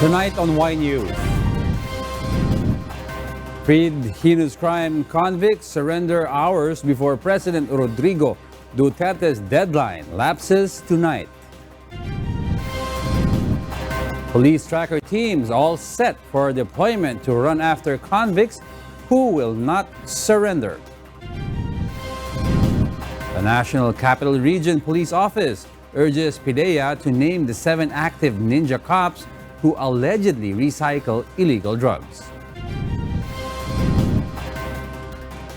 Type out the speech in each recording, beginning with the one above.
Tonight on Y News. Freed heinous crime convicts surrender hours before President Rodrigo Duterte's deadline lapses tonight. Police tracker teams all set for deployment to run after convicts who will not surrender. The National Capital Region Police Office urges PIDEA to name the 7 active ninja cops who allegedly recycle illegal drugs.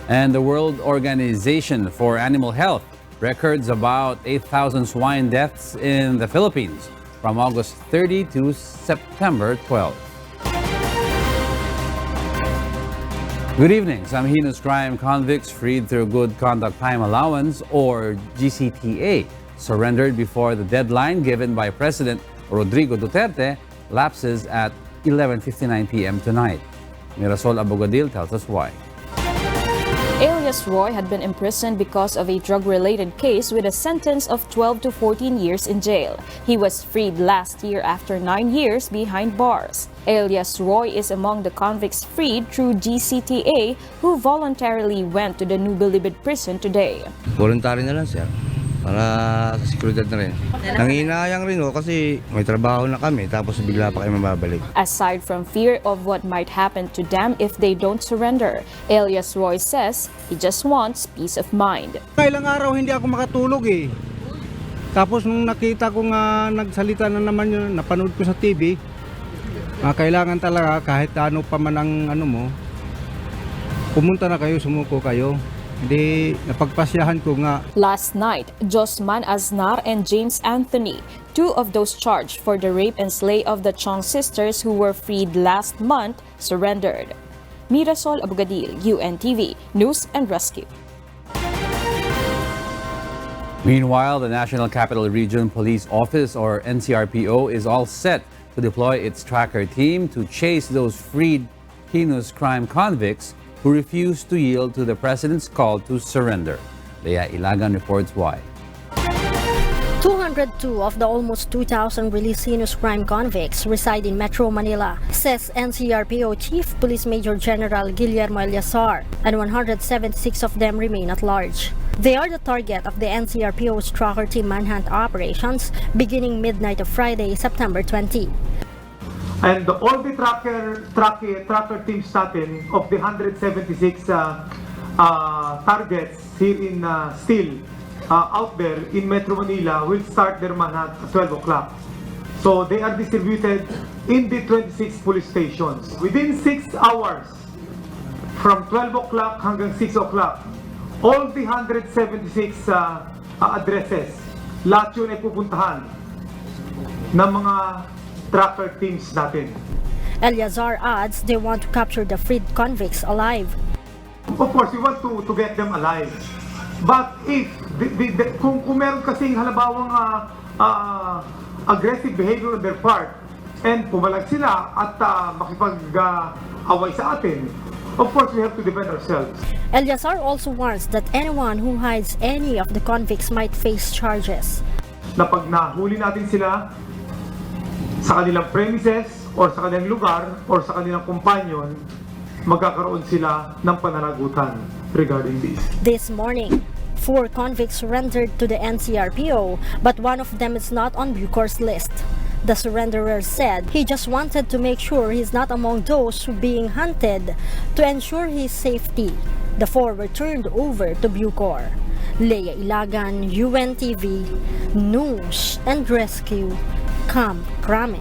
And the World Organization for Animal Health records about 8,000 swine deaths in the Philippines from August 30 to September 12. Good evening. Some heinous crime convicts freed through Good Conduct Time Allowance or GCTA surrendered before the deadline given by President Rodrigo Duterte lapses at 11:59 p.m. tonight. Mirasol Abogadil tells us why. Alias Roy had been imprisoned because of a drug-related case with a sentence of 12 to 14 years in jail. He was freed last year after 9 years behind bars. Alias Roy is among the convicts freed through GCTA who voluntarily went to the Nubilibid prison today. Voluntary na lang siya para sa seguridad na rin. Nanginayang rin kasi may trabaho na kami tapos bigla pa kayo mababalik. Aside from fear of what might happen to them if they don't surrender, Alias Roy says he just wants peace of mind. Ilang araw hindi ako makatulog eh. Tapos nung nakita ko nga nagsalita na naman yun, napanood ko sa TV, kailangan talaga kahit ano pa man ang ano mo, pumunta na kayo, sumuko kayo. Hindi, napagpasyahan ko nga. Last night, Josman Aznar and James Anthony, 2 of those charged for the rape and slay of the Chong sisters who were freed last month, surrendered. Mirasol Abogadil, UNTV, News and Rescue. Meanwhile, the National Capital Region Police Office or NCRPO is all set to deploy its tracker team to chase those freed heinous crime convicts who refused to yield to the president's call to surrender. Leah Ilagan reports why. 202 of the almost 2,000 released heinous crime convicts reside in Metro Manila, says NCRPO Chief Police Major General Guillermo Eliazar, and 176 of them remain at large. They are the target of the NCRPO's tracker team manhunt operations beginning midnight of Friday, September 20. And all the tracker teams natin of the 176 targets here in still out there in Metro Manila will start their manhunt at 12 o'clock. So they are distributed in the 26 police stations. Within 6 hours, from 12 o'clock hanggang 6 o'clock, all the 176 addresses, lahat yun ay pupuntahan ng mga tracker teams natin. Eliazar adds they want to capture the freed convicts alive. Of course, we want to get them alive. But if kung meron kasing halabawang aggressive behavior on their part and pumalag sila at makipag-away sa atin, of course we have to defend ourselves. Eliazar also warns that anyone who hides any of the convicts might face charges. Na pag nahuli natin sila sa kanilang premises or sa kanilang lugar or sa kanilang companion, magkakaroon sila ng pananagutan regarding this. This morning, 4 convicts surrendered to the NCRPO, but one of them is not on Bucor's list. The surrenderer said he just wanted to make sure he's not among those being hunted to ensure his safety. The 4 were turned over to Bucor. Leah Ilagan, UNTV, News and Rescue, Camp Crame.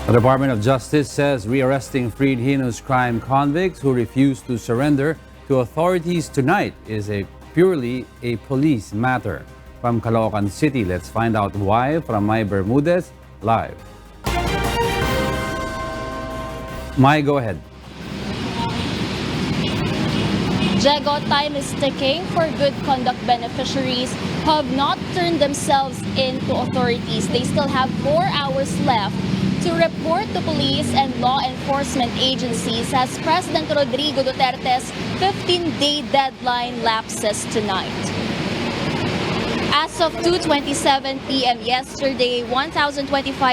The Department of Justice says rearresting freed heinous crime convicts who refuse to surrender to authorities tonight is purely a police matter. From Caloocan City, let's find out why from Mai Bermudez live. Mai, go ahead. Jego, time is ticking for good conduct beneficiaries who have not turned themselves in to authorities. They still have 4 hours left to report to police and law enforcement agencies as President Rodrigo Duterte's 15-day deadline lapses tonight. As of 2:27 p.m. yesterday, 1,025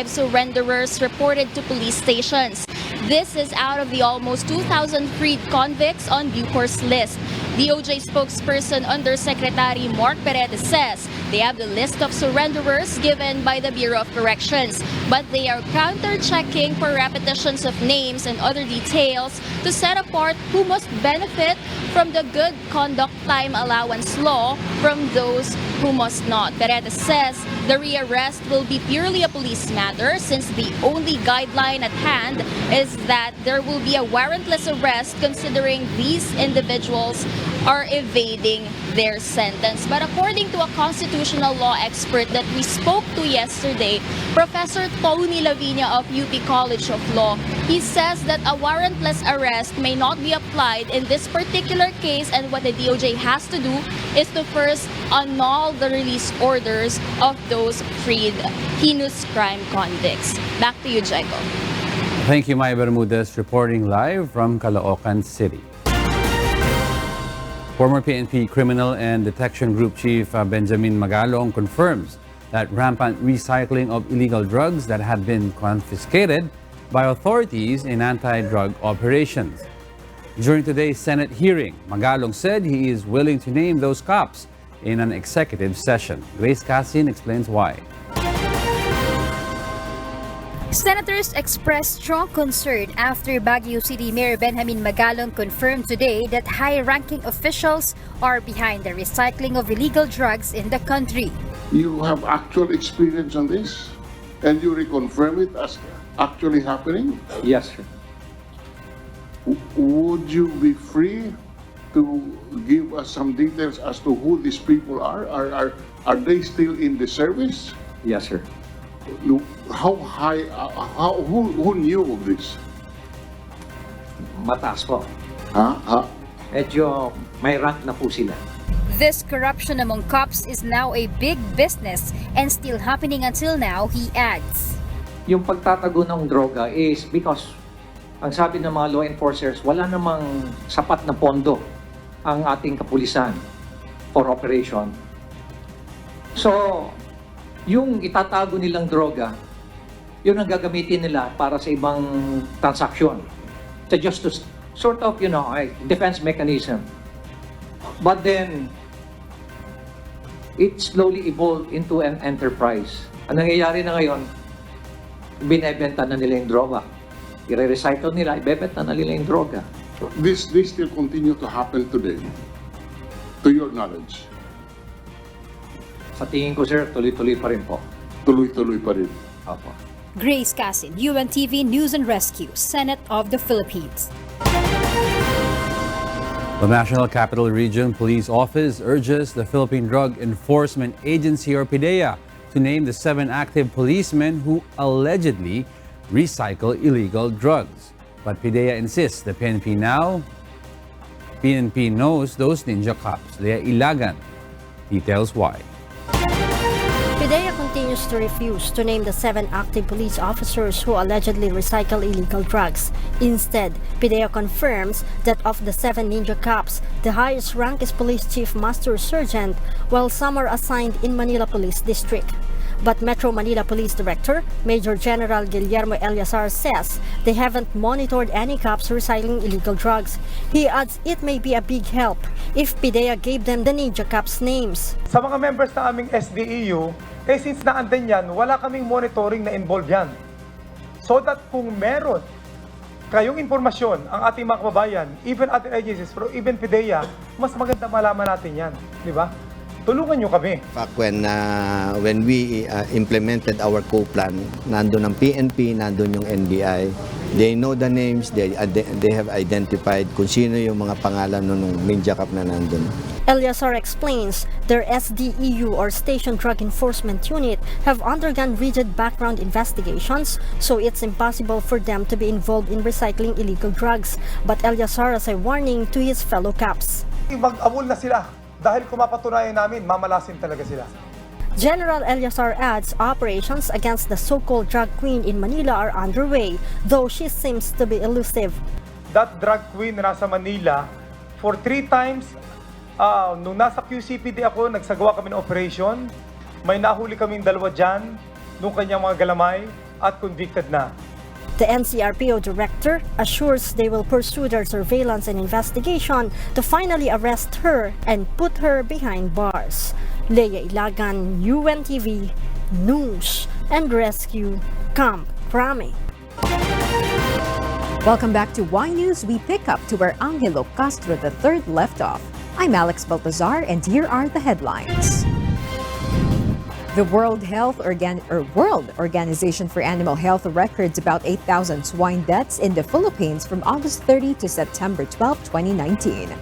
surrenderers reported to police stations. This is out of the almost 2,000 freed convicts on Bucor's list. DOJ spokesperson Undersecretary Mark Perez says they have the list of surrenderers given by the Bureau of Corrections, but they are counter-checking for repetitions of names and other details to set apart who must benefit from the good conduct time allowance law from those who must not. Perez says the rearrest will be purely a police matter since the only guideline at hand is that there will be a warrantless arrest considering these individuals are evading their sentence. But according to a constitutional law expert that we spoke to yesterday, Professor Tony Lavinia of UP College of Law, he says that a warrantless arrest may not be applied in this particular case, and what the DOJ has to do is to first annul the release orders of those freed heinous crime convicts. Back to you, Jago. Thank you, Maya Bermudez, reporting live from Caloocan City. Former PNP Criminal and Detection Group Chief Benjamin Magalong confirms that rampant recycling of illegal drugs that had been confiscated by authorities in anti-drug operations. During today's Senate hearing, Magalong said he is willing to name those cops in an executive session. Grace Cassin explains why. Senators expressed strong concern after Baguio City Mayor Benjamin Magalong confirmed today that high-ranking officials are behind the recycling of illegal drugs in the country. You have actual experience on this, and you reconfirm it as actually happening? Yes, sir. Would you be free to give us some details as to who these people are? Are they still in the service? Yes, sir. How high, who knew of this? Mataas po. Ha? Medyo may rank na po sila. This corruption among cops is now a big business and still happening until now, he adds. Yung pagtatago ng droga is because ang sabi ng mga law enforcers, wala namang sapat na pondo ang ating kapulisan for operation. So, yung itatago nilang droga, yun ang gagamitin nila para sa ibang transaksyon. So just to sort of, a defense mechanism. But then, it slowly evolved into an enterprise. Ang nangyayari na ngayon, binebenta na nila yung droga. I-recycle nila, ibebenta na nila yung droga. This still continue to happen today, to your knowledge? Sa tingin ko, sir, tuloy-tuloy pa rin po. Tuloy-tuloy pa rin. Opo. Grace Cassin, UNTV News and Rescue, Senate of the Philippines. The National Capital Region Police Office urges the Philippine Drug Enforcement Agency or PDEA to name the 7 active policemen who allegedly recycle illegal drugs. But PDEA insists the PNP knows those ninja cops. Lea Ilagan details why. PDEA continues to refuse to name the 7 active police officers who allegedly recycle illegal drugs. Instead, PDEA confirms that of the 7 ninja cops, the highest rank is Police Chief Master Sergeant, while some are assigned in Manila Police District. But Metro Manila Police Director, Major General Guillermo Eliazar says they haven't monitored any cops recycling illegal drugs. He adds it may be a big help if PDEA gave them the ninja cops' names. Sa mga members ng aming SDEU, since naandun yan, wala kaming monitoring na involved yan. So that kung meron kayong informasyon ang ating mga kababayan, even other agencies, pero even PDEA, mas maganda malaman natin yan. Di ba? Tulungan nyo kami. Fact, when we implemented our co-plan, nandun ang PNP, nandun yung NBI. They know the names, they have identified kung sino yung mga pangalan ng ninja cop na nandun. Eliazar explains their SDEU or Station Drug Enforcement Unit have undergone rigid background investigations, so it's impossible for them to be involved in recycling illegal drugs. But Eliazar has a warning to his fellow cops. Mag-amul na sila. Dahil kung mapatunayan namin, mamalasin talaga sila. General Eliazar adds operations against the so-called drug queen in Manila are underway, though she seems to be elusive. That drug queen na nasa Manila, for 3 times, Nung nasa QCPD ako, nagsagawa kami ng operation. May nahuli kaming 2 dyan, nung kanyang mga galamay, at convicted na. The NCRPO director assures they will pursue their surveillance and investigation to finally arrest her and put her behind bars. Leia Ilagan, UNTV, News and Rescue, Camp Crame. Welcome back to Y News. We pick up to where Angelo Castro III left off. I'm Alex Baltazar, and here are the headlines. The World Organization for Animal Health records about 8,000 swine deaths in the Philippines from August 30 to September 12, 2019.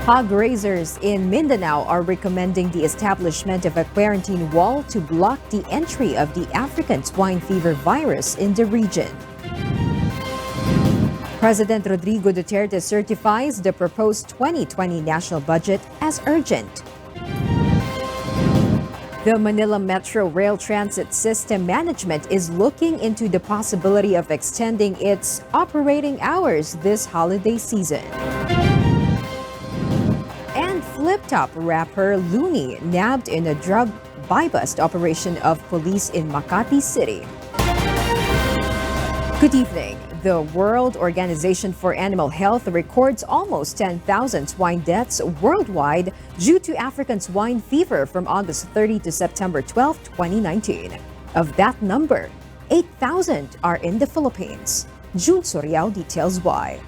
Hog raisers in Mindanao are recommending the establishment of a quarantine wall to block the entry of the African swine fever virus in the region. President Rodrigo Duterte certifies the proposed 2020 national budget as urgent. The Manila Metro Rail Transit System Management is looking into the possibility of extending its operating hours this holiday season. And flip-top rapper Looney nabbed in a drug buy-bust operation of police in Makati City. Good evening. The World Organization for Animal Health records almost 10,000 swine deaths worldwide due to African swine fever from August 30 to September 12, 2019. Of that number, 8,000 are in the Philippines. June Soriao details why.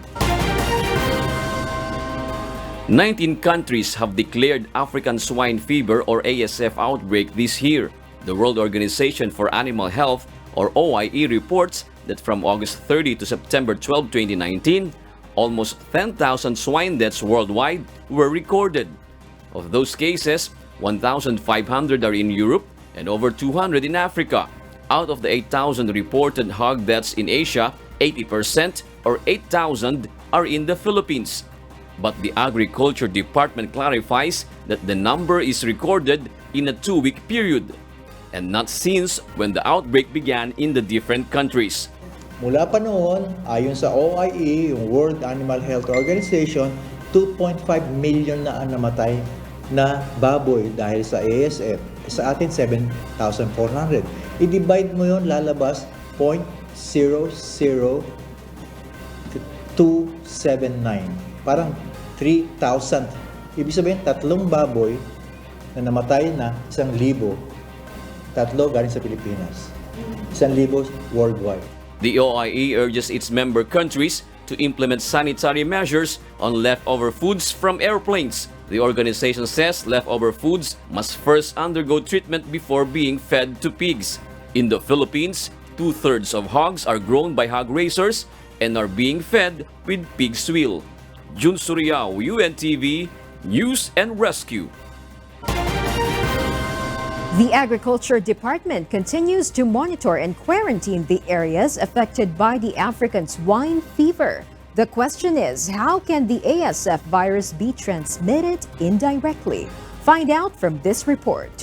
19 countries have declared African swine fever or ASF outbreak this year. The World Organization for Animal Health or OIE reports that from August 30 to September 12, 2019, almost 10,000 swine deaths worldwide were recorded. Of those cases, 1,500 are in Europe and over 200 in Africa. Out of the 8,000 reported hog deaths in Asia, 80% or 8,000 are in the Philippines. But the Agriculture Department clarifies that the number is recorded in a 2-week period and not since when the outbreak began in the different countries. Mula pa noon, ayon sa OIE, yung World Animal Health Organization, 2.5 million na ang namatay na baboy dahil sa ASF. Sa atin, 7,400. I-divide mo yun, lalabas 0.00279. Parang 3,000. Ibig sabihin, 3 baboy na namatay na 1,000. 3 galing sa Pilipinas. 1,000 worldwide. The OIE urges its member countries to implement sanitary measures on leftover foods from airplanes. The organization says leftover foods must first undergo treatment before being fed to pigs. In the Philippines, 2/3 of hogs are grown by hog raisers and are being fed with pig's swill. June Suriao, UNTV, News and Rescue. The Agriculture Department continues to monitor and quarantine the areas affected by the African swine fever. The question is, how can the ASF virus be transmitted indirectly? Find out from this report.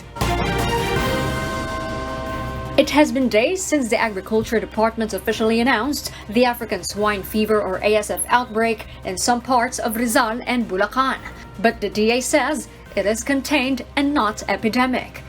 It has been days since the Agriculture Department officially announced the African swine fever or ASF outbreak in some parts of Rizal and Bulacan. But the DA says it is contained and not epidemic.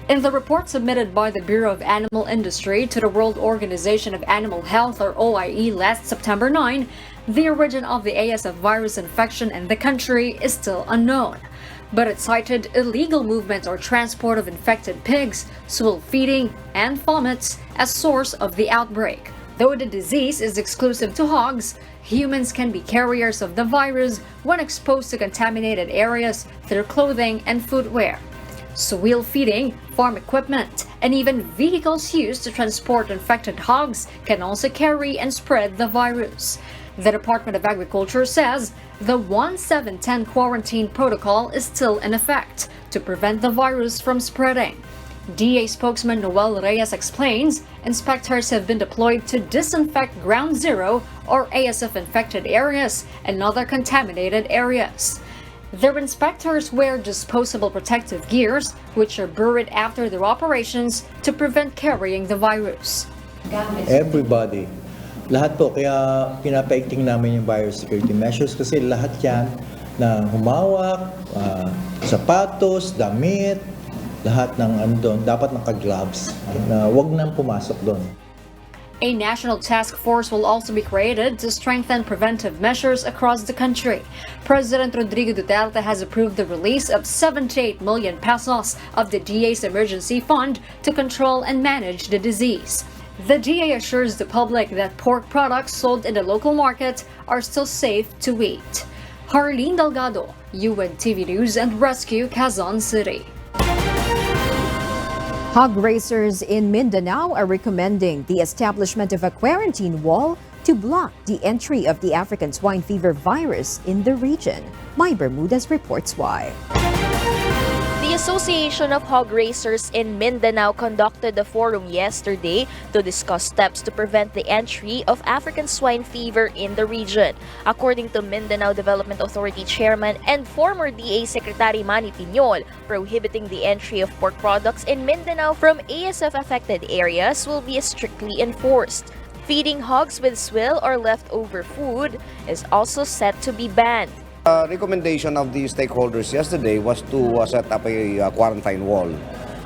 In the report submitted by the Bureau of Animal Industry to the World Organization of Animal Health or OIE last September 9, the origin of the ASF virus infection in the country is still unknown. But it cited illegal movement or transport of infected pigs, swill feeding, and vomits as source of the outbreak. Though the disease is exclusive to hogs, humans can be carriers of the virus when exposed to contaminated areas through clothing and footwear. Swill feeding, farm equipment, and even vehicles used to transport infected hogs can also carry and spread the virus. The Department of Agriculture says the 1-7-10 quarantine protocol is still in effect to prevent the virus from spreading. DA spokesman Noel Reyes explains inspectors have been deployed to disinfect Ground Zero or ASF-infected areas and other contaminated areas. Their inspectors wear disposable protective gears, which are buried after their operations to prevent carrying the virus. Everybody. Lahat po, kaya pinapaigting namin yung biosecurity measures kasi lahat yan na humawak, sapatos, damit, lahat ng doon, dapat naka-gloves na wag nang pumasok doon. A national task force will also be created to strengthen preventive measures across the country. President Rodrigo Duterte has approved the release of 78 million pesos of the DA's emergency fund to control and manage the disease. The DA assures the public that pork products sold in the local market are still safe to eat. Harleen Delgado, UNTV News and Rescue, Quezon City. Hog raisers in Mindanao are recommending the establishment of a quarantine wall to block the entry of the African swine fever virus in the region. Mai Bermudez reports why. The Association of Hog Raisers in Mindanao conducted a forum yesterday to discuss steps to prevent the entry of African swine fever in the region. According to Mindanao Development Authority Chairman and former DA Secretary Manny Piñol, prohibiting the entry of pork products in Mindanao from ASF-affected areas will be strictly enforced. Feeding hogs with swill or leftover food is also set to be banned. Recommendation of the stakeholders yesterday was to set up a quarantine wall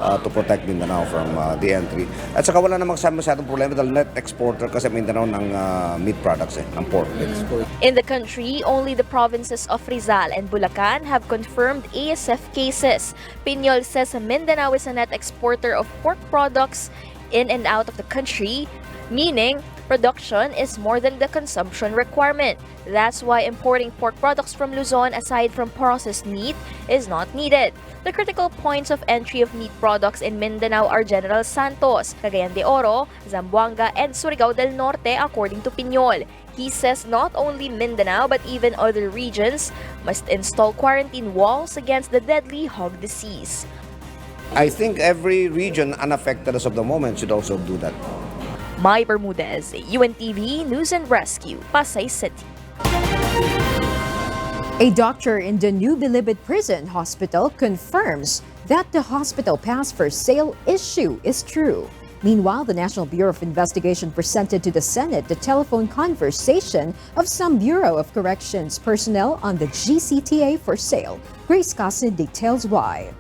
to protect Mindanao from the entry. At saka wala namang masyadong problema dahil net exporter kasi Mindanao ng meat products, ng pork meats. In the country, only the provinces of Rizal and Bulacan have confirmed ASF cases. Piñol says Mindanao is a net exporter of pork products in and out of the country, meaning production is more than the consumption requirement. That's why importing pork products from Luzon aside from processed meat is not needed. The critical points of entry of meat products in Mindanao are General Santos, Cagayan de Oro, Zamboanga, and Surigao del Norte, according to Piñol. He says not only Mindanao but even other regions must install quarantine walls against the deadly hog disease. I think every region unaffected as of the moment should also do that. Mai Bermudez, UNTV News and Rescue, Pasay City. A doctor in the New Bilibid Prison Hospital confirms that the hospital pass for sale issue is true. Meanwhile, the National Bureau of Investigation presented to the Senate the telephone conversation of some Bureau of Corrections personnel on the GCTA for sale. Grace Casin details why.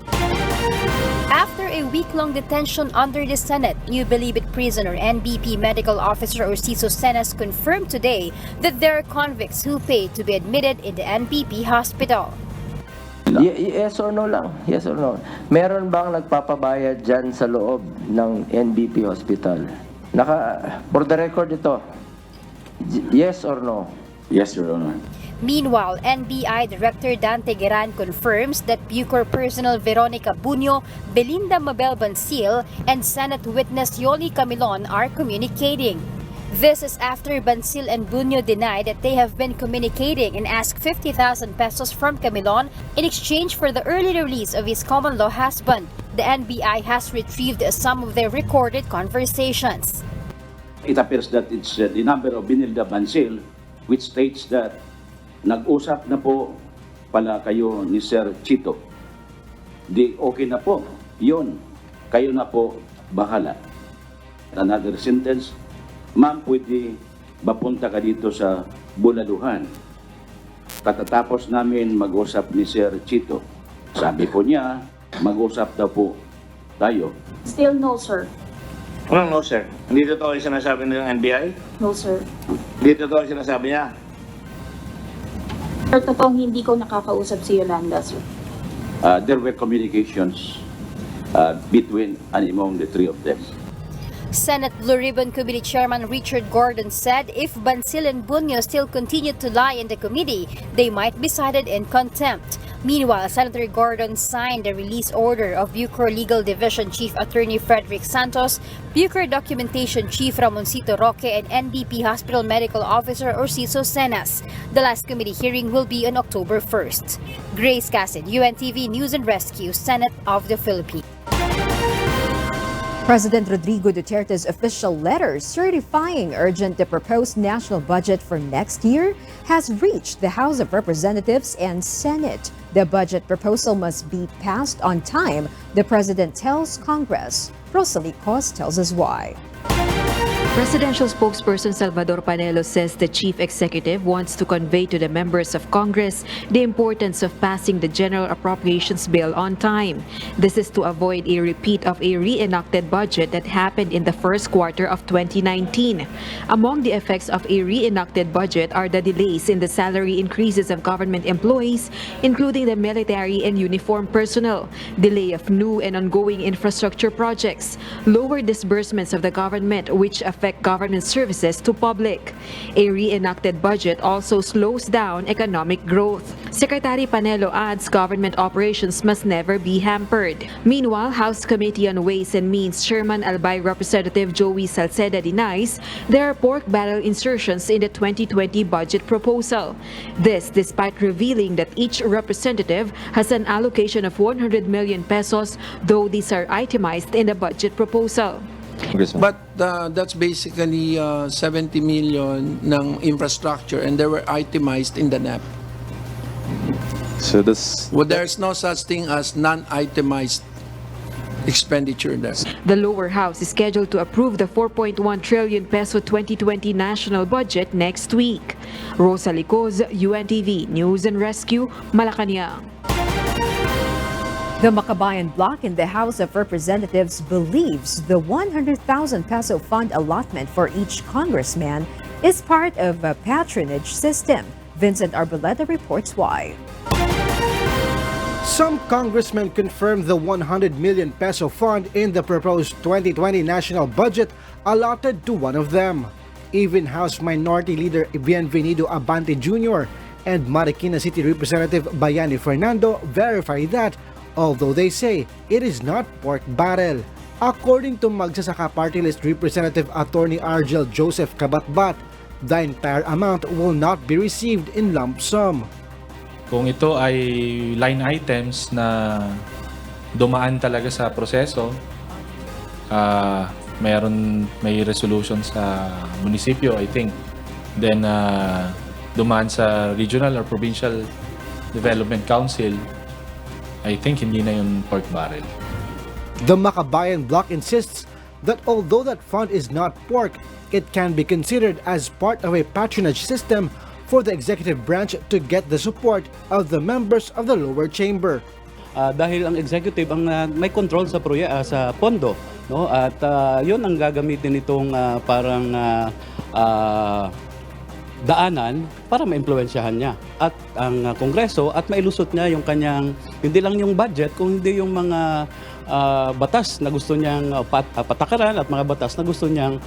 After a week-long detention under the Senate, New Bilibid Prison or NBP Medical Officer Orsiso Senas confirmed today that there are convicts who paid to be admitted in the NBP hospital. Yes or no lang? Yes or no? Meron bang nagpapabayad dyan sa loob ng NBP hospital? For the record ito, yes or no? Yes, Your Honor. Meanwhile, NBI Director Dante Geran confirms that Bucor personnel Veronica Bunyo, Belinda Mabel Bansil, and Senate witness Yoli Camilon are communicating. This is after Bansil and Bunyo deny that they have been communicating and asked 50,000 pesos from Camilon in exchange for the early release of his common-law husband. The NBI has retrieved some of their recorded conversations. It appears that it's the number of Benilda Bansil, which states that nag-usap na po pala kayo ni Sir Chito. Di okay na po. Yun. Kayo na po bahala. Another sentence, ma'am, pwede mapunta ka dito sa Bulaluhan. Katatapos namin mag-usap ni Sir Chito. Sabi po niya, mag-usap daw po tayo. Still no, sir. No, sir. Hindi totoo yung sinasabi ng NBI? No, sir. Hindi totoo yung sinasabi niya? Sir, totoong hindi ko nakakausap si Yolanda, sir. There were communications between and among the three of them. Senate Blue Ribbon Committee Chairman Richard Gordon said if Bansil and Bunyo still continue to lie in the committee, they might be cited in contempt. Meanwhile, Senator Gordon signed the release order of Bucor Legal Division Chief Attorney Frederick Santos, Bucor Documentation Chief Ramoncito Roque, and NDP Hospital Medical Officer Orsiso Senas. The last committee hearing will be on October 1st. Grace Casid, UNTV News and Rescue, Senate of the Philippines. President Rodrigo Duterte's official letter certifying urgent the proposed national budget for next year has reached the House of Representatives and Senate. The budget proposal must be passed on time, the president tells Congress. Rosalie Cos tells us why. Presidential spokesperson Salvador Panelo says the chief executive wants to convey to the members of Congress the importance of passing the General Appropriations Bill on time. This is to avoid a repeat of a reenacted budget that happened in the first quarter of 2019. Among the effects of a reenacted budget are the delays in the salary increases of government employees, including the military and uniformed personnel, delay of new and ongoing infrastructure projects, lower disbursements of the government which affect government services to public. A reenacted budget also slows down economic growth. Secretary Panelo adds government operations must never be hampered. Meanwhile, House Committee on Ways and Means Chairman Albay Representative Joey Salceda denies there are pork barrel insertions in the 2020 budget proposal. This despite revealing that each representative has an allocation of 100 million pesos, though these are itemized in the budget proposal. But that's basically 70 million ng infrastructure and they were itemized in the NEP. So there's no such thing as non-itemized expenditure there. The lower house is scheduled to approve the 4.1 trillion peso 2020 national budget next week. Rosa Licoz, UNTV News and Rescue, Malacanang. The Makabayan bloc in the House of Representatives believes the 100,000 peso fund allotment for each congressman is part of a patronage system. Vincent Arboleda reports why. Some congressmen confirmed the 100 million peso fund in the proposed 2020 national budget allotted to one of them. Even House Minority Leader Bienvenido Abante Jr. and Marikina City Representative Bayani Fernando verified that, although they say it is not pork barrel. According to Magsasaka Party List Representative Attorney Argel Joseph Kabatbat, the entire amount will not be received in lump sum. Kung ito ay line items na dumaan talaga sa proseso, may resolution sa munisipyo, I think, then dumaan sa regional or provincial development council, I think hindi na yung pork barrel. The Makabayan bloc insists that although that fund is not pork, it can be considered as part of a patronage system for the executive branch to get the support of the members of the lower chamber. Dahil ang executive ang may control sa sa pondo, no? At yun ang gagamitin nitong parang daanan para maimpluwensyahan niya at ang Kongreso at mailusot niya yung kanyang hindi lang yung budget kundi yung mga batas na gusto niyang patakaran at mga batas na gusto niyang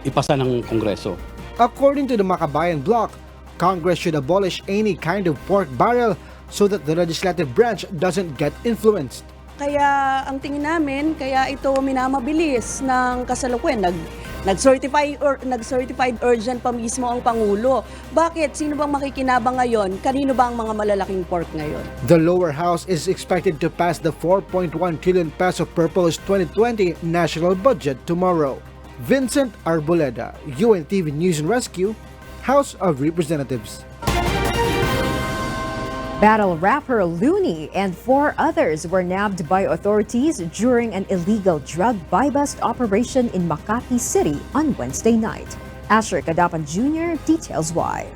ipasa ng Kongreso. According to the Makabayan bloc, Congress should abolish any kind of pork barrel so that the legislative branch doesn't get influenced. Kaya ang tingin namin, kaya ito minamabilis ng kasalukuyan. Nag-certified urgent pa mismo ang Pangulo. Bakit? Sino bang makikinabang ngayon? Kanino ba ang mga malalaking pork ngayon? The lower house is expected to pass the 4.1 trillion peso proposed 2020 national budget tomorrow. Vincent Arboleda, UNTV News and Rescue, House of Representatives. Battle rapper Looney and 4 others were nabbed by authorities during an illegal drug buy-bust operation in Makati City on Wednesday night. Asher Kadapan Jr. details why.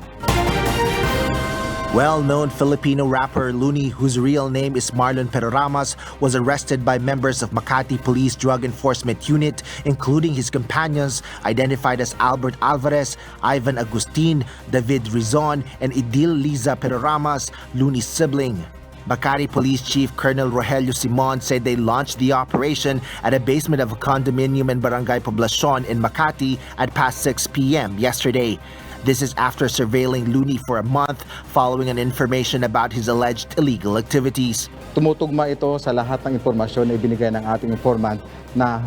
Well-known Filipino rapper Looney, whose real name is Marlon Peroramas, was arrested by members of Makati Police Drug Enforcement Unit, including his companions, identified as Albert Alvarez, Ivan Agustin, David Rizon, and Idil Liza Peroramas, Looney's sibling. Makati Police Chief Colonel Rogelio Simon said they launched the operation at a basement of a condominium in Barangay Poblacion in Makati at past 6 p.m. yesterday. This is after surveilling Looney for a month following an information about his alleged illegal activities. Tumutugma ito sa lahat ng impormasyon na ibinigay ng ating informant na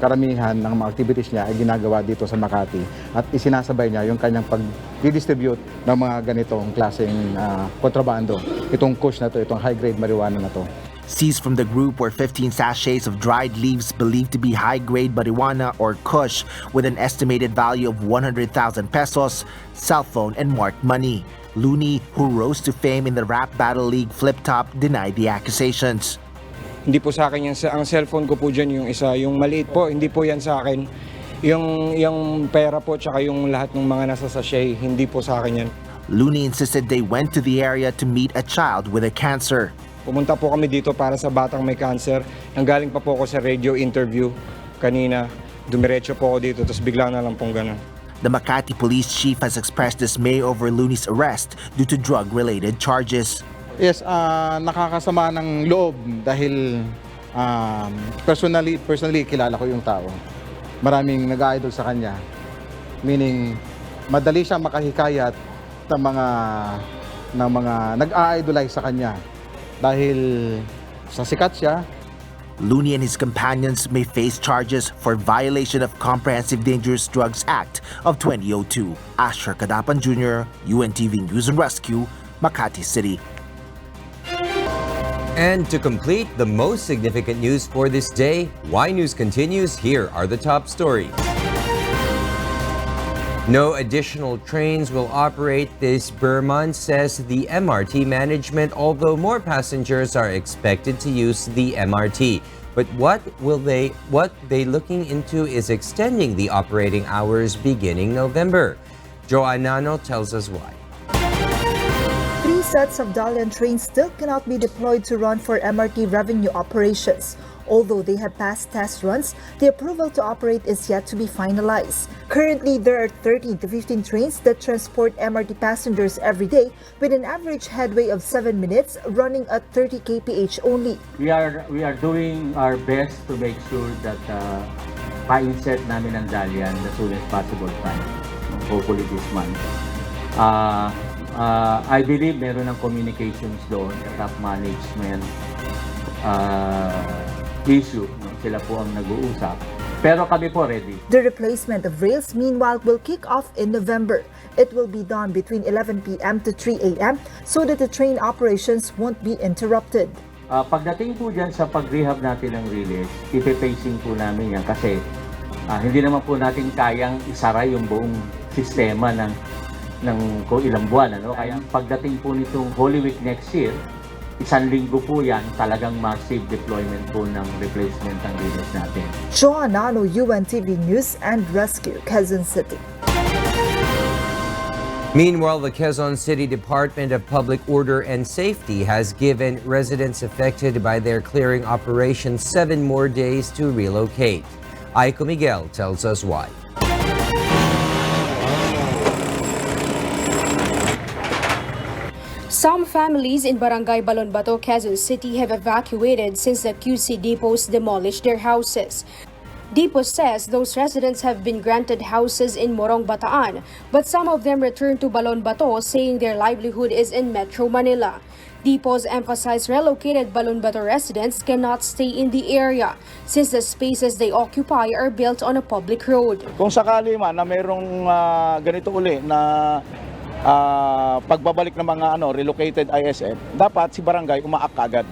karamihan ng mga activities niya ay ginagawa dito sa Makati at isinasabay niya yung kanyang pag-distribute ng mga ganitong klaseng kontrabando. Itong kush na to, itong high-grade marijuana na to. Seized from the group were 15 sachets of dried leaves believed to be high-grade marijuana or kush with an estimated value of 100,000 pesos, cell phone, and marked money. Looney, who rose to fame in the Rap Battle League flip-top, denied the accusations. Hindi po sa akin yan. Ang cellphone ko po dyan yung isa, yung maliit po, hindi po yan sa akin. Yung pera po tsaka yung lahat ng mga nasa sachet, hindi po sa akin yan. Looney insisted they went to the area to meet a child with a cancer. Pumunta po kami dito para sa batang may cancer. Nanggaling pa po ako sa radio interview kanina. Dumiretso po ako dito, tapos bigla na lang pong ganun. The Makati police chief has expressed dismay over Looney's arrest due to drug-related charges. Yes, nakakasama ng loob dahil personally kilala ko yung tao. Maraming nag-idol sa kanya. Meaning, madali siyang makahikayat ng mga nag-idolize sa kanya. Dahil sa sikat siya. Looney and his companions may face charges for violation of Comprehensive Dangerous Drugs Act of 2002. Asher Kadapan Jr., UNTV News and Rescue, Makati City. And to complete the most significant news for this day, Y News continues. Here are the top stories. No additional trains will operate this month, says the MRT management, although more passengers are expected to use the MRT. But what they looking into is extending the operating hours beginning November. Joanano tells us why. 3 sets of Dalian trains still cannot be deployed to run for MRT revenue operations. Although they have passed test runs, the approval to operate is yet to be finalized. Currently, there are 13 to 15 trains that transport MRT passengers every day with an average headway of 7 minutes, running at 30 kph only. We are doing our best to make sure that pa-insert namin ang Dalian as soon as possible time. Hopefully this month. I believe meron ng communications doon, top management issue. Sila po ang nag-uusap. Pero kami po ready. The replacement of rails, meanwhile, will kick off in November. It will be done between 11 p.m. to 3 a.m. so that the train operations won't be interrupted. Pagdating po dyan sa pag-rehab natin ng relays, ipipacing po namin yan kasi hindi naman po natin kayang isara yung buong sistema ng kung ilang buwan. Kaya pagdating po nitong Holy Week next year, 1 linggo po yan, talagang massive deployment po ng replacement ng relays natin. Joanano, UNTV News and Rescue, Quezon City. Meanwhile, the Quezon City Department of Public Order and Safety has given residents affected by their clearing operation 7 more days to relocate. Aiko Miguel tells us why. Some families in Barangay Balonbato, Quezon City have evacuated since the QC depots demolished their houses. Depot says those residents have been granted houses in Morong, Bataan, but some of them returned to Balonbato, saying their livelihood is in Metro Manila. Depots emphasize relocated Balonbato residents cannot stay in the area since the spaces they occupy are built on a public road. Kung sakali man na mayroong ganito uli na pagbabalik ng mga relocated ISF, dapat si barangay umaak agad.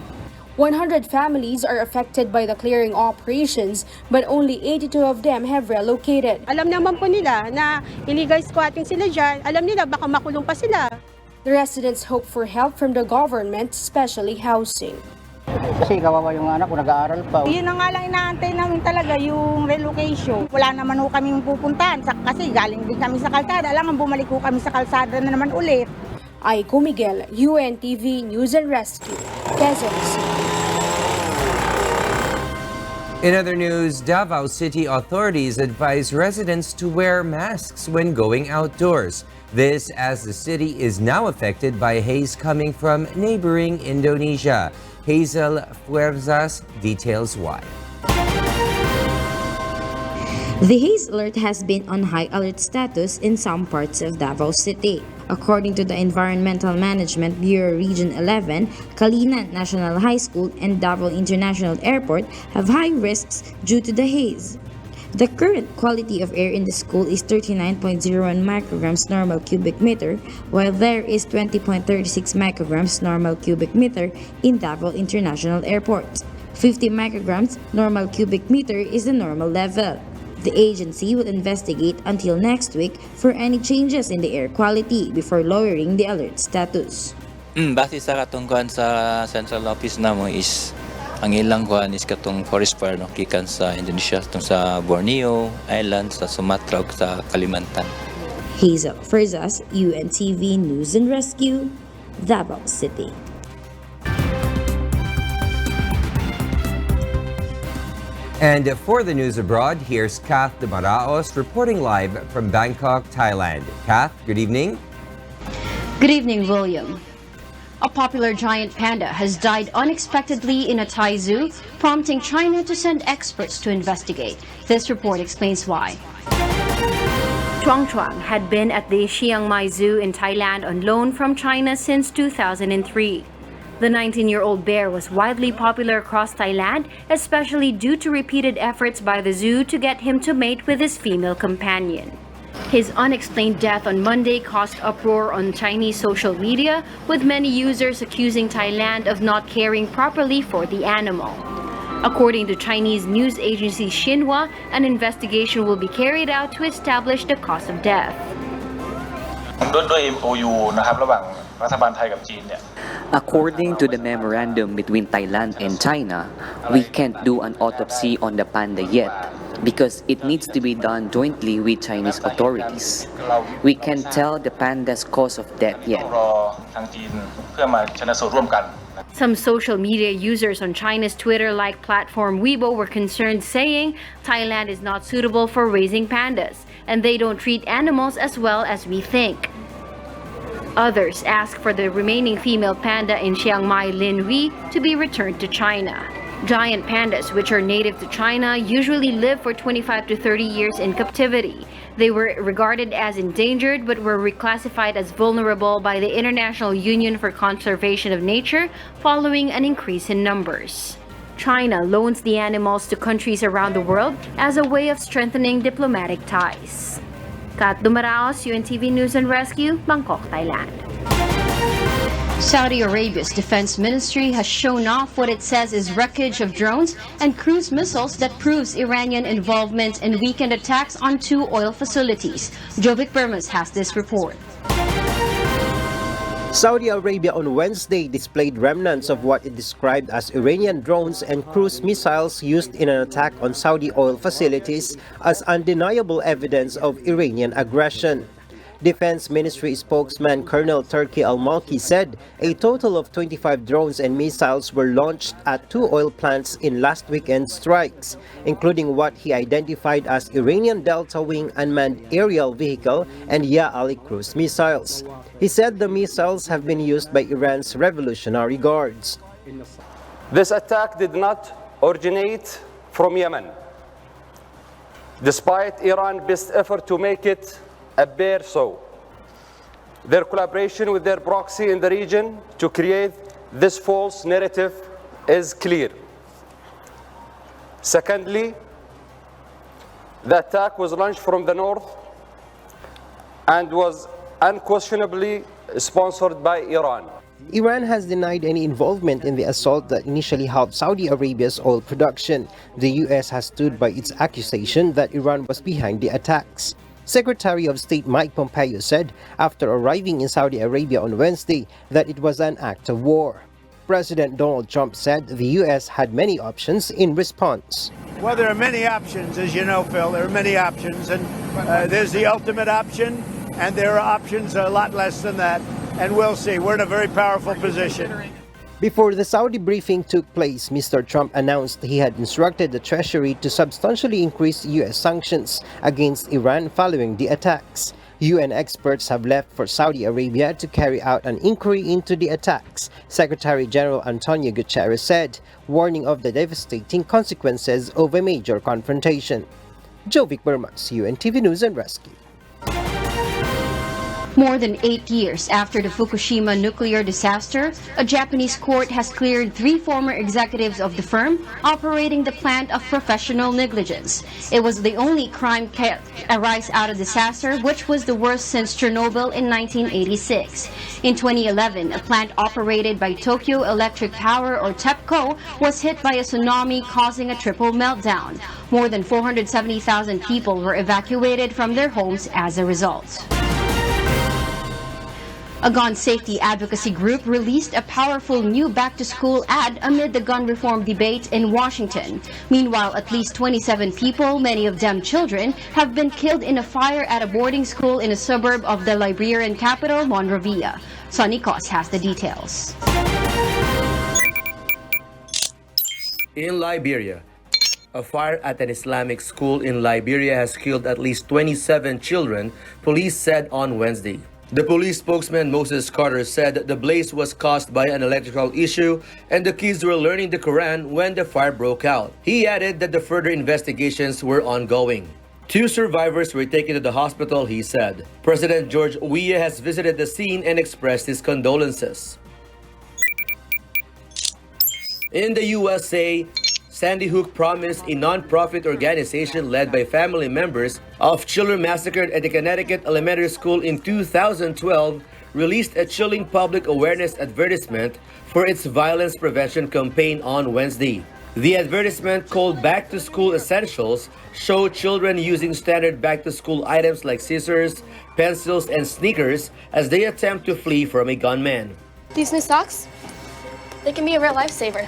100 families are affected by the clearing operations, but only 82 of them have relocated. Alam naman po nila na illegal squatting sila dyan. Alam nila baka makulong pa sila. The residents hope for help from the government, especially housing. Kasi kawawa yung anak ko, nag-aaral pa. Yun na nga lang inaantay namin talaga yung relocation. Wala naman ho kami pupuntahan kasi galing din kami sa kalsada. Alangan bumalik ho kami sa kalsada na naman ulit. Aiko Miguel, UNTV News and Rescue, Quezon City. In other news, Davao City authorities advise residents to wear masks when going outdoors. This as the city is now affected by haze coming from neighboring Indonesia. Hazel Fuerzas details why. The haze alert has been on high alert status in some parts of Davao City. According to the Environmental Management Bureau Region 11, Kalinan National High School and Davao International Airport have high risks due to the haze. The current quality of air in the school is 39.01 micrograms normal cubic meter, while there is 20.36 micrograms normal cubic meter in Davao International Airport. 50 micrograms normal cubic meter is the normal level. The agency will investigate until next week for any changes in the air quality before lowering the alert status. Base sa katungkuhan sa central office namo is Ang ilang kuan is katong forest fire no gikan sa Indonesia tong sa Borneo Island, sa Sumatra ug sa Kalimantan. Hazel Ferzas, UNTV News and Rescue, Davao City. And for the news abroad, here's Kath de Maraos reporting live from Bangkok, Thailand. Kath, good evening. Good evening, William. A popular giant panda has died unexpectedly in a Thai zoo, prompting China to send experts to investigate. This report explains why. Chuang Chuang had been at the Chiang Mai Zoo in Thailand on loan from China since 2003. The 19-year-old bear was widely popular across Thailand, especially due to repeated efforts by the zoo to get him to mate with his female companion. His unexplained death on Monday caused uproar on Chinese social media, with many users accusing Thailand of not caring properly for the animal. According to Chinese news agency Xinhua, an investigation will be carried out to establish the cause of death. ด้วย MOU นะครับระหว่างรัฐบาลไทยกับจีนเนี่ย According to the memorandum between Thailand and China, we can't do an autopsy on the panda yet because it needs to be done jointly with Chinese authorities. We can't tell the panda's cause of death yet. รอทางจีนเพื่อมาชันสูตรร่วมกัน Some social media users on China's Twitter-like platform Weibo were concerned, saying Thailand is not suitable for raising pandas and they don't treat animals as well as we think. Others asked for the remaining female panda in Chiang Mai, Lin Hui, to be returned to China. Giant pandas, which are native to China, usually live for 25 to 30 years in captivity. They were regarded as endangered but were reclassified as vulnerable by the International Union for Conservation of Nature following an increase in numbers. China loans the animals to countries around the world as a way of strengthening diplomatic ties. Kat Dumaraos, UNTV News and Rescue, Bangkok, Thailand. Saudi Arabia's defense ministry has shown off what it says is wreckage of drones and cruise missiles that proves Iranian involvement in weekend attacks on 2 oil facilities. Jovic Burmas has this report. Saudi Arabia on Wednesday displayed remnants of what it described as Iranian drones and cruise missiles used in an attack on Saudi oil facilities as undeniable evidence of Iranian aggression. Defense Ministry spokesman Colonel Turki Al-Malki said a total of 25 drones and missiles were launched at 2 oil plants in last weekend's strikes, including what he identified as Iranian Delta Wing unmanned aerial vehicle and Ya Ali cruise missiles. He said the missiles have been used by Iran's Revolutionary Guards. This attack did not originate from Yemen, despite Iran's best effort to make it appear so. Their collaboration with their proxy in the region to create this false narrative is clear. Secondly, the attack was launched from the north and was unquestionably sponsored by Iran. Iran has denied any involvement in the assault that initially helped Saudi Arabia's oil production. The U.S. has stood by its accusation that Iran was behind the attacks. Secretary of State Mike Pompeo said after arriving in Saudi Arabia on Wednesday that it was an act of war. President Donald Trump said the U.S. had many options in response. Well, there are many options, as you know, Phil. There are many options, and there's the ultimate option, and there are options a lot less than that, and we'll see. We're in a very powerful position. Before the Saudi briefing took place, Mr. Trump announced he had instructed the Treasury to substantially increase U.S. sanctions against Iran following the attacks. UN experts have left for Saudi Arabia to carry out an inquiry into the attacks, Secretary General Antonio Guterres said, warning of the devastating consequences of a major confrontation. Jovic Burmas, UNTV News and Rescue. More than 8 years after the Fukushima nuclear disaster, a Japanese court has cleared 3 former executives of the firm operating the plant of professional negligence. It was the only crime arise out of disaster, which was the worst since Chernobyl in 1986. In 2011, a plant operated by Tokyo Electric Power, or TEPCO, was hit by a tsunami, causing a triple meltdown. More than 470,000 people were evacuated from their homes as a result. A gun safety advocacy group released a powerful new back-to-school ad amid the gun reform debate in Washington. Meanwhile, at least 27 people, many of them children, have been killed in a fire at a boarding school in a suburb of the Liberian capital, Monrovia. Sonny Cos has the details. In Liberia, a fire at an Islamic school in Liberia has killed at least 27 children, police said on Wednesday. The police spokesman Moses Carter said the blaze was caused by an electrical issue and the kids were learning the Quran when the fire broke out. He added that the further investigations were ongoing. 2 survivors were taken to the hospital, he said. President George Weah has visited the scene and expressed his condolences. In the USA, Sandy Hook promised a non-profit organization led by family members of children massacred at the Connecticut Elementary School in 2012 released a chilling public awareness advertisement for its violence prevention campaign on Wednesday. The advertisement, called Back to School Essentials, showed children using standard back-to-school items like scissors, pencils, and sneakers as they attempt to flee from a gunman. These new socks, they can be a real lifesaver.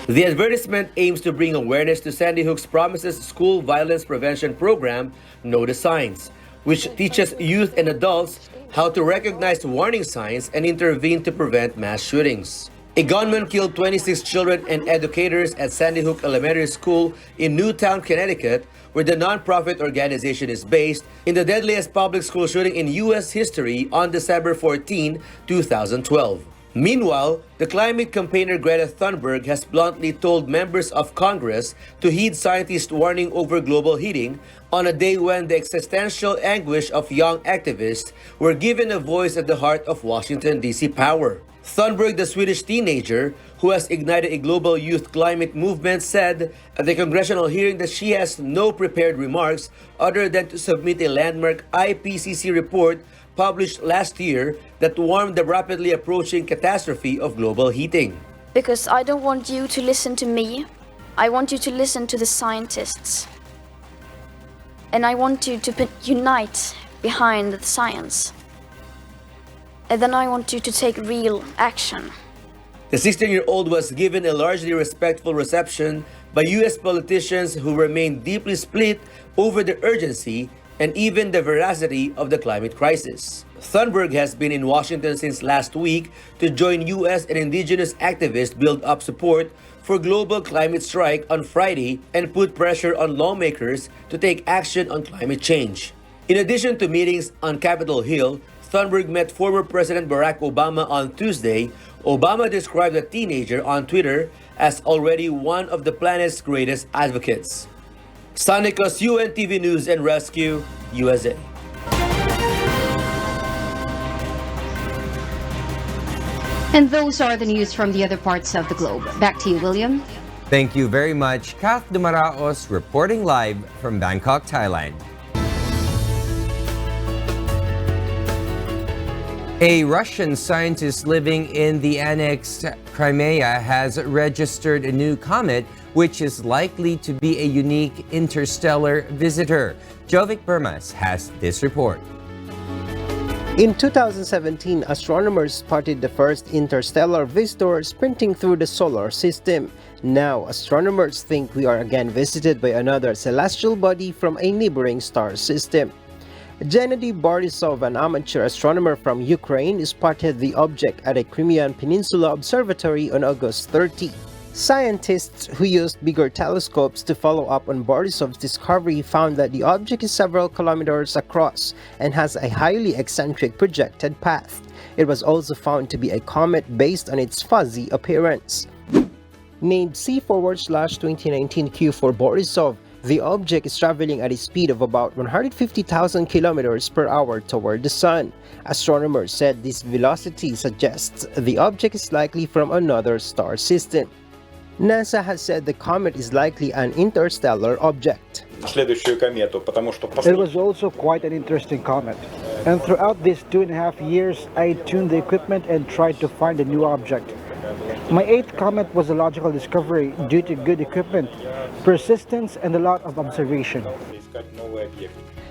The advertisement aims to bring awareness to Sandy Hook's Promises School Violence Prevention Program, Know the Signs, which teaches youth and adults how to recognize warning signs and intervene to prevent mass shootings. A gunman killed 26 children and educators at Sandy Hook Elementary School in Newtown, Connecticut, where the nonprofit organization is based, in the deadliest public school shooting in U.S. history on December 14, 2012. Meanwhile, the climate campaigner Greta Thunberg has bluntly told members of Congress to heed scientists' warning over global heating on a day when the existential anguish of young activists were given a voice at the heart of Washington, D.C. power. Thunberg, the Swedish teenager who has ignited a global youth climate movement, said at the congressional hearing that she has no prepared remarks other than to submit a landmark IPCC report published last year that warned the rapidly approaching catastrophe of global heating. Because I don't want you to listen to me. I want you to listen to the scientists. And I want you to unite behind the science. And then I want you to take real action. The 16-year-old was given a largely respectful reception by U.S. politicians who remain deeply split over the urgency and even the veracity of the climate crisis. Thunberg has been in Washington since last week to join U.S. and indigenous activists build up support for global climate strike on Friday and put pressure on lawmakers to take action on climate change. In addition to meetings on Capitol Hill, Thunberg met former President Barack Obama on Tuesday. Obama described the teenager on Twitter as already one of the planet's greatest advocates. Sanicos, UNTV News and Rescue, USA. And those are the news from the other parts of the globe. Back to you, William. Thank you very much. Kath Dumaraos reporting live from Bangkok, Thailand. A Russian scientist living in the annexed Crimea has registered a new comet, which is likely to be a unique interstellar visitor. Jovic Burmas has this report. In 2017, astronomers spotted the first interstellar visitor sprinting through the solar system. Now, astronomers think we are again visited by another celestial body from a neighboring star system. Gennady Borisov, an amateur astronomer from Ukraine, spotted the object at a Crimean Peninsula observatory on August 30. Scientists who used bigger telescopes to follow up on Borisov's discovery found that the object is several kilometers across and has a highly eccentric projected path. It was also found to be a comet based on its fuzzy appearance. Named C/2019Q for Borisov, the object is traveling at a speed of about 150,000 kilometers per hour toward the Sun. Astronomers said this velocity suggests the object is likely from another star system. NASA has said the comet is likely an interstellar object. It was also quite an interesting comet. And throughout these 2.5 years, I tuned the equipment and tried to find a new object. My 8th comet was a logical discovery due to good equipment, persistence, and a lot of observation.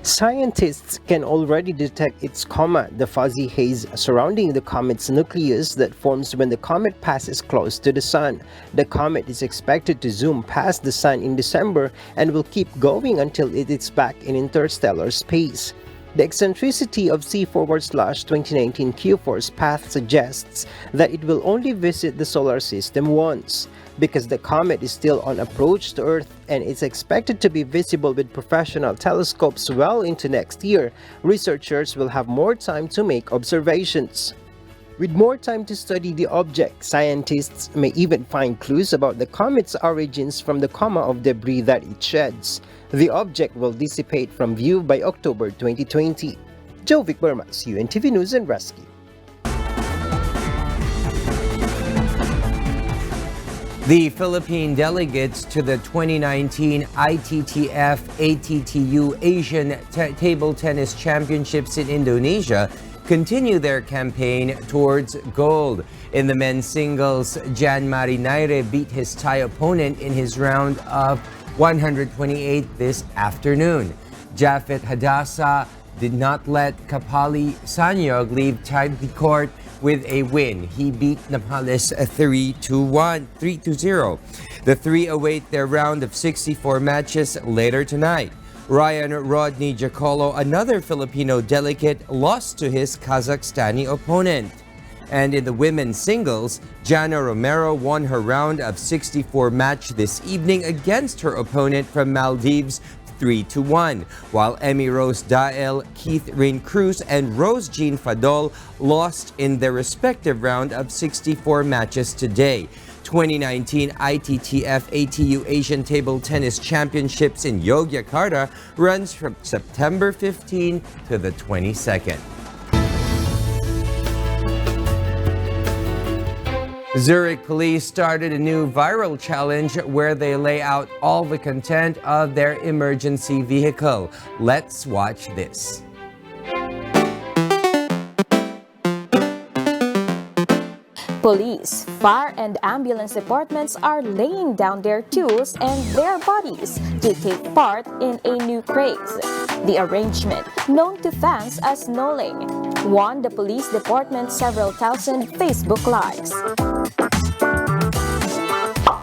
Scientists can already detect its coma, the fuzzy haze surrounding the comet's nucleus that forms when the comet passes close to the Sun. The comet is expected to zoom past the Sun in December and will keep going until it is back in interstellar space. The eccentricity of C/2019 Q4's path suggests that it will only visit the solar system once. Because the comet is still on approach to Earth and is expected to be visible with professional telescopes well into next year, researchers will have more time to make observations. With more time to study the object, scientists may even find clues about the comet's origins from the coma of debris that it sheds. The object will dissipate from view by October 2020. Jovic Burmas, UNTV News and Rescue. The Philippine delegates to the 2019 ITTF ATTU Asian Table Tennis Championships in Indonesia continue their campaign towards gold. In the men's singles, Jan Marinaire beat his Thai opponent in his round of 128 this afternoon. Jafet Hadassah did not let Kapali Sanyog leave the court with a win. He beat Nepalese 3-0. The three await their round of 64 matches later tonight. Ryan Rodney Jacolo, another Filipino delegate, lost to his Kazakhstani opponent. And in the women's singles, Jana Romero won her round of 64 match this evening against her opponent from Maldives 3-1, while Emmy Rose Dael, Keith Rain Cruz, and Rose Jean Fadol lost in their respective round of 64 matches today. 2019 ITTF ATU Asian Table Tennis Championships in Yogyakarta runs from September 15 to the 22nd. Zurich police started a new viral challenge where they lay out all the content of their emergency vehicle. Let's watch this. Police, fire and ambulance departments are laying down their tools and their bodies to take part in a new craze. The arrangement, known to fans as Knolling, won the police department several thousand Facebook likes.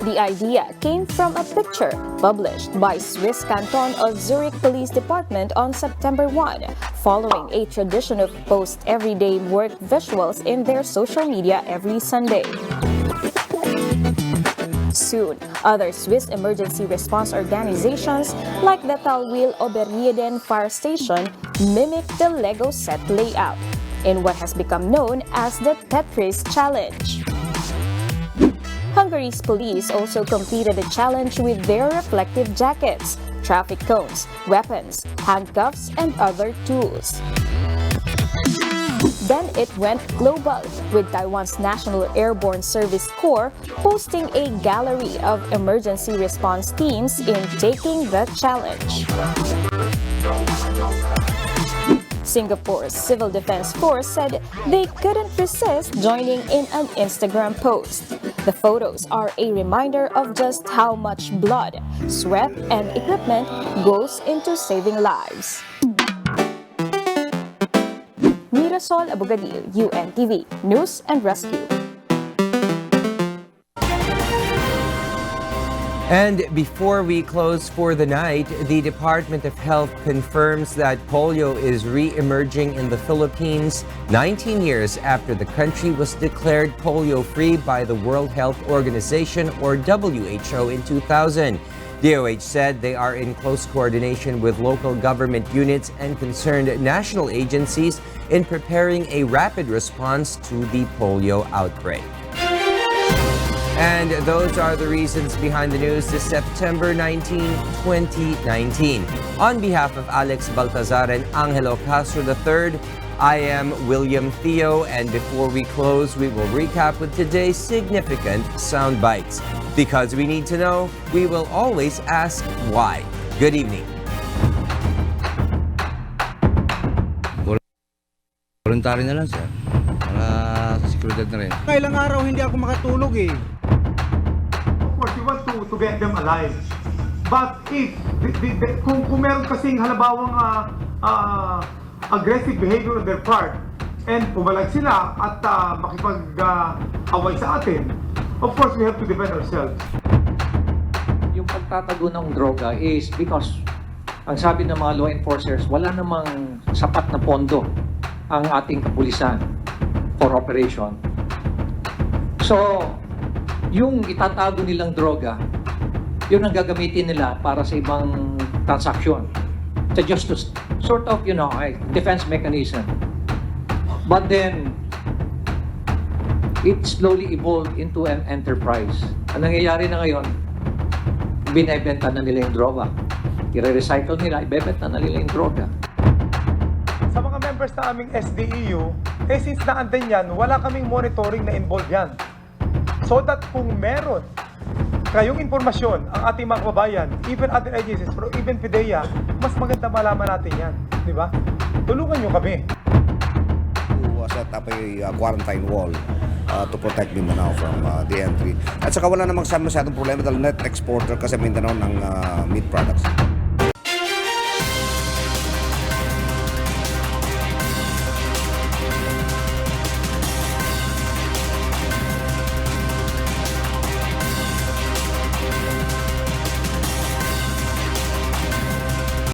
The idea came from a picture published by Swiss Canton of Zurich Police Department on September 1, following a tradition of post everyday work visuals in their social media every Sunday. Soon, other Swiss emergency response organizations like the Talwil Oberrieden Fire Station mimicked the Lego set layout in what has become known as the Tetris Challenge. Hungary's police also completed the challenge with their reflective jackets, traffic cones, weapons, handcuffs, and other tools. Then it went global, with Taiwan's National Airborne Service Corps posting a gallery of emergency response teams in taking the challenge. Singapore's Civil Defense Force said they couldn't resist joining in an Instagram post. The photos are a reminder of just how much blood, sweat, and equipment goes into saving lives. Mirasol Abogadil, UNTV, News and Rescue. And before we close for the night, the Department of Health confirms that polio is re-emerging in the Philippines 19 years after the country was declared polio-free by the World Health Organization, or WHO, in 2000. DOH said they are in close coordination with local government units and concerned national agencies in preparing a rapid response to the polio outbreak. And those are the reasons behind the news this September 19, 2019. On behalf of Alex Baltazar and Angelo Castro III, I am William Theo, and before we close, we will recap with today's significant sound bites. Because we need to know, we will always ask why. Good evening. Voluntary na lang, sir. Para sa seguridad na rin. Kailang araw hindi ako makatulog eh. Of course, you want to get them alive. But if, kung meron kasing halabawang aggressive behavior on their part and pumalag sila at makipag-away sa atin, of course, we have to defend ourselves. Yung pagtatago ng droga is because ang sabi ng mga law enforcers, wala namang sapat na pondo ang ating kapulisan for operation. So, yung itatago nilang droga, yun ang gagamitin nila para sa ibang transaksyon. So just to sort of, a defense mechanism. But then, it slowly evolved into an enterprise. Ang nangyayari na ngayon, binibenta na nila yung droga. I-recycle nila, ibebenta na nila yung droga. Sa mga members na aming SDEU, since naandun yan, wala kaming monitoring na involved yan. So that kung meron kayong impormasyon ang ating mga kababayan, even other agencies, pero even PIDEA, mas maganda malaman natin yan. Di ba? Tulungan nyo kami. To set up a quarantine wall to protect Mindanao from the entry. At saka wala namang masyadong problema dahil net exporter kasi Mindanao ng meat products.